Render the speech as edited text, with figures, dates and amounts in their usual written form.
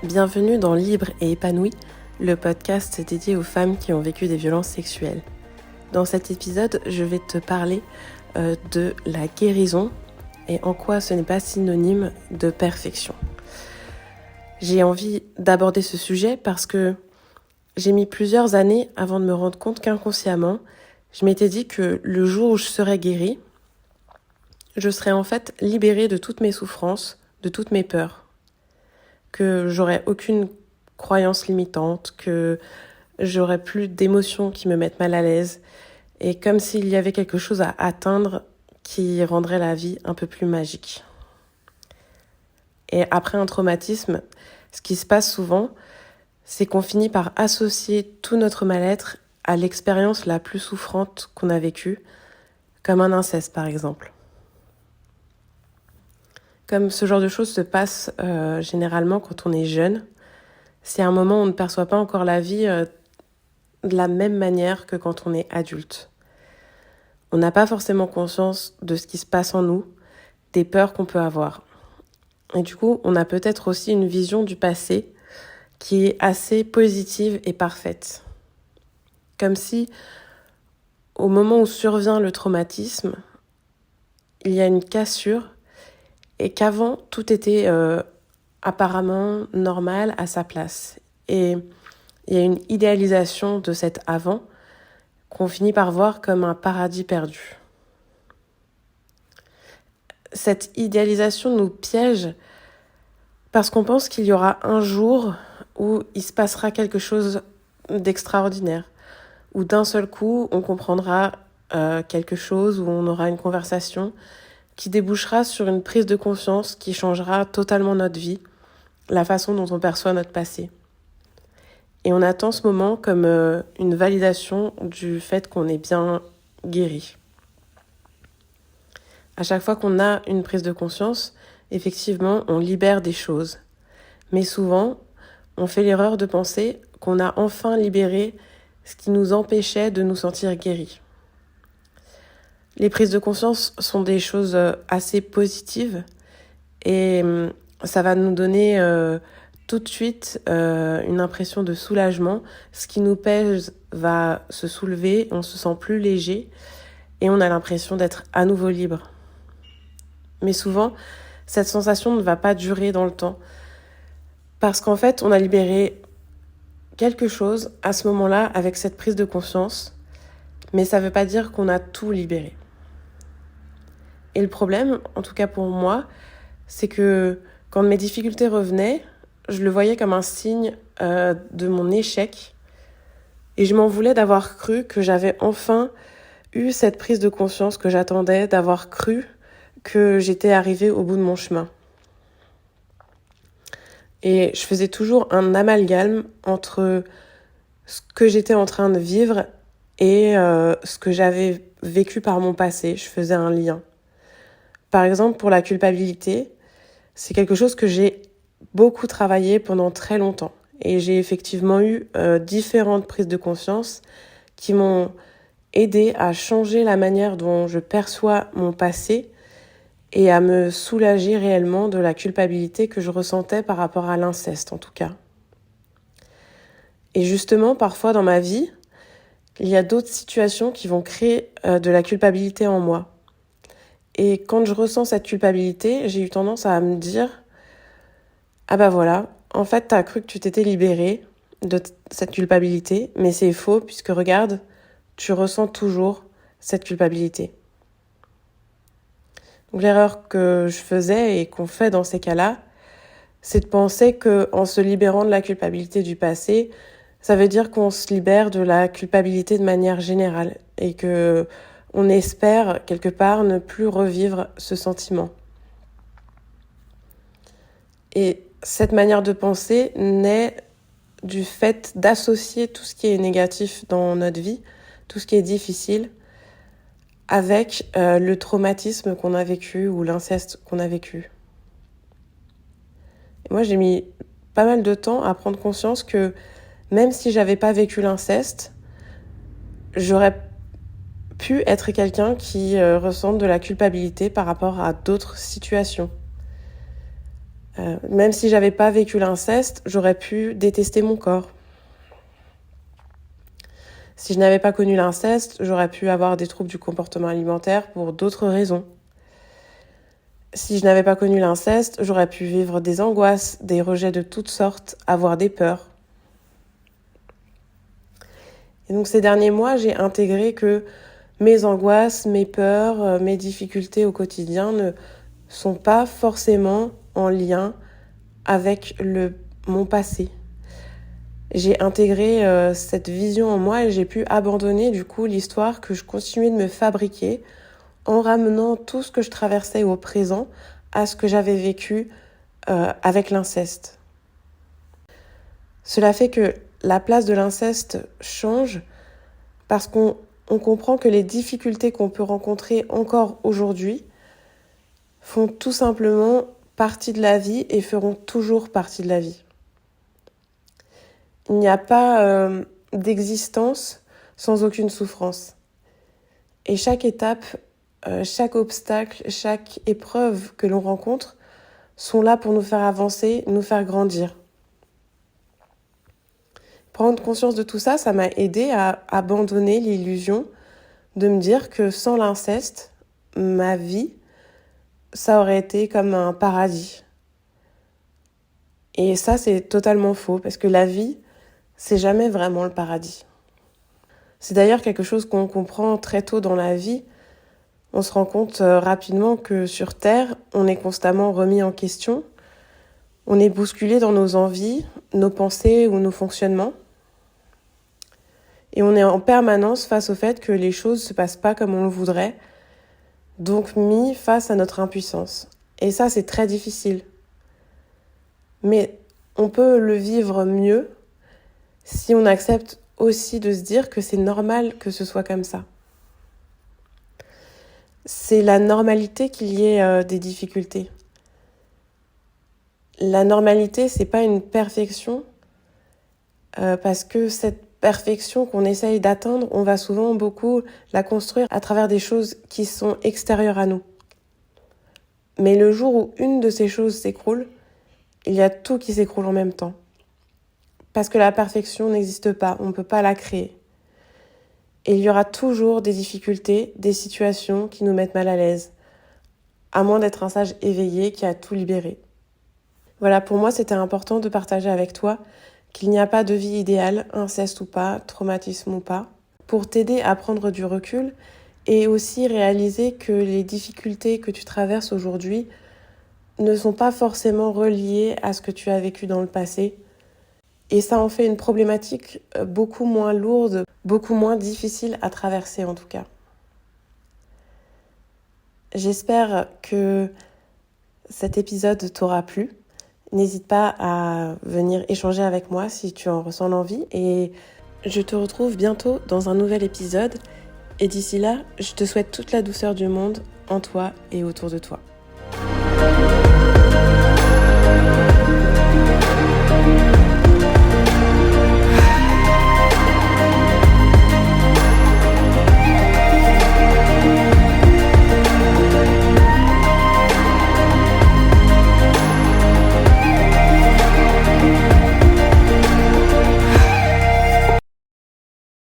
Bienvenue dans Libre et épanoui, le podcast dédié aux femmes qui ont vécu des violences sexuelles. Dans cet épisode, je vais te parler de la guérison et en quoi ce n'est pas synonyme de perfection. J'ai envie d'aborder ce sujet parce que j'ai mis plusieurs années avant de me rendre compte qu'inconsciemment, je m'étais dit que le jour où je serais guérie, je serais en fait libérée de toutes mes souffrances, de toutes mes peurs. Que j'aurais aucune croyance limitante, que j'aurais plus d'émotions qui me mettent mal à l'aise, et comme s'il y avait quelque chose à atteindre qui rendrait la vie un peu plus magique. Et après un traumatisme, ce qui se passe souvent, c'est qu'on finit par associer tout notre mal-être à l'expérience la plus souffrante qu'on a vécue, comme un inceste par exemple. Comme ce genre de choses se passe généralement quand on est jeune, c'est un moment où on ne perçoit pas encore la vie de la même manière que quand on est adulte. On n'a pas forcément conscience de ce qui se passe en nous, des peurs qu'on peut avoir. Et du coup, on a peut-être aussi une vision du passé qui est assez positive et parfaite. Comme si, au moment où survient le traumatisme, il y a une cassure et qu'avant, tout était apparemment normal à sa place. Et il y a une idéalisation de cet avant qu'on finit par voir comme un paradis perdu. Cette idéalisation nous piège parce qu'on pense qu'il y aura un jour où il se passera quelque chose d'extraordinaire, où d'un seul coup, on comprendra quelque chose, où on aura une conversation qui débouchera sur une prise de conscience qui changera totalement notre vie, la façon dont on perçoit notre passé. Et on attend ce moment comme une validation du fait qu'on est bien guéri. À chaque fois qu'on a une prise de conscience, effectivement, on libère des choses. Mais souvent, on fait l'erreur de penser qu'on a enfin libéré ce qui nous empêchait de nous sentir guéris. Les prises de conscience sont des choses assez positives et ça va nous donner tout de suite une impression de soulagement. Ce qui nous pèse va se soulever, on se sent plus léger et on a l'impression d'être à nouveau libre. Mais souvent, cette sensation ne va pas durer dans le temps parce qu'en fait, on a libéré quelque chose à ce moment-là avec cette prise de conscience, mais ça ne veut pas dire qu'on a tout libéré. Et le problème, en tout cas pour moi, c'est que quand mes difficultés revenaient, je le voyais comme un signe de mon échec et je m'en voulais d'avoir cru que j'avais enfin eu cette prise de conscience que j'attendais, d'avoir cru que j'étais arrivée au bout de mon chemin. Et je faisais toujours un amalgame entre ce que j'étais en train de vivre et ce que j'avais vécu par mon passé. Je faisais un lien. Par exemple, pour la culpabilité, c'est quelque chose que j'ai beaucoup travaillé pendant très longtemps. Et j'ai effectivement eu différentes prises de conscience qui m'ont aidé à changer la manière dont je perçois mon passé et à me soulager réellement de la culpabilité que je ressentais par rapport à l'inceste en tout cas. Et justement, parfois dans ma vie, il y a d'autres situations qui vont créer de la culpabilité en moi. Et quand je ressens cette culpabilité, j'ai eu tendance à me dire « Ah bah voilà, en fait t'as cru que tu t'étais libérée de cette culpabilité, mais c'est faux puisque regarde, tu ressens toujours cette culpabilité. » Donc l'erreur que je faisais et qu'on fait dans ces cas-là, c'est de penser qu'en se libérant de la culpabilité du passé, ça veut dire qu'on se libère de la culpabilité de manière générale et que on espère quelque part ne plus revivre ce sentiment. Et cette manière de penser naît du fait d'associer tout ce qui est négatif dans notre vie, tout ce qui est difficile, avec le traumatisme qu'on a vécu ou l'inceste qu'on a vécu. Et moi, j'ai mis pas mal de temps à prendre conscience que même si j'avais pas vécu l'inceste, j'aurais pu être quelqu'un qui ressent de la culpabilité par rapport à d'autres situations. Même si j'avais pas vécu l'inceste, j'aurais pu détester mon corps. Si je n'avais pas connu l'inceste, j'aurais pu avoir des troubles du comportement alimentaire pour d'autres raisons. Si je n'avais pas connu l'inceste, j'aurais pu vivre des angoisses, des rejets de toutes sortes, avoir des peurs. Et donc ces derniers mois, j'ai intégré que mes angoisses, mes peurs, mes difficultés au quotidien ne sont pas forcément en lien avec mon passé. J'ai intégré cette vision en moi et j'ai pu abandonner du coup l'histoire que je continuais de me fabriquer en ramenant tout ce que je traversais au présent à ce que j'avais vécu avec l'inceste. Cela fait que la place de l'inceste change parce qu'on comprend que les difficultés qu'on peut rencontrer encore aujourd'hui font tout simplement partie de la vie et feront toujours partie de la vie. Il n'y a pas d'existence sans aucune souffrance. Et chaque étape, chaque obstacle, chaque épreuve que l'on rencontre sont là pour nous faire avancer, nous faire grandir. Prendre conscience de tout ça, ça m'a aidé à abandonner l'illusion de me dire que sans l'inceste, ma vie, ça aurait été comme un paradis. Et ça, c'est totalement faux, parce que la vie, c'est jamais vraiment le paradis. C'est d'ailleurs quelque chose qu'on comprend très tôt dans la vie. On se rend compte rapidement que sur Terre, on est constamment remis en question. On est bousculé dans nos envies, nos pensées ou nos fonctionnements. Et on est en permanence face au fait que les choses ne se passent pas comme on le voudrait, donc mis face à notre impuissance. Et ça, c'est très difficile. Mais on peut le vivre mieux si on accepte aussi de se dire que c'est normal que ce soit comme ça. C'est la normalité qu'il y ait des difficultés. La normalité, c'est pas une perfection, parce que cette perfection qu'on essaye d'atteindre, on va souvent beaucoup la construire à travers des choses qui sont extérieures à nous. Mais le jour où une de ces choses s'écroule, il y a tout qui s'écroule en même temps. Parce que la perfection n'existe pas, on ne peut pas la créer. Et il y aura toujours des difficultés, des situations qui nous mettent mal à l'aise, à moins d'être un sage éveillé qui a tout libéré. Voilà, pour moi, c'était important de partager avec toi qu'il n'y a pas de vie idéale, inceste ou pas, traumatisme ou pas, pour t'aider à prendre du recul et aussi réaliser que les difficultés que tu traverses aujourd'hui ne sont pas forcément reliées à ce que tu as vécu dans le passé. Et ça en fait une problématique beaucoup moins lourde, beaucoup moins difficile à traverser en tout cas. J'espère que cet épisode t'aura plu. N'hésite pas à venir échanger avec moi si tu en ressens l'envie et je te retrouve bientôt dans un nouvel épisode et d'ici là, je te souhaite toute la douceur du monde en toi et autour de toi.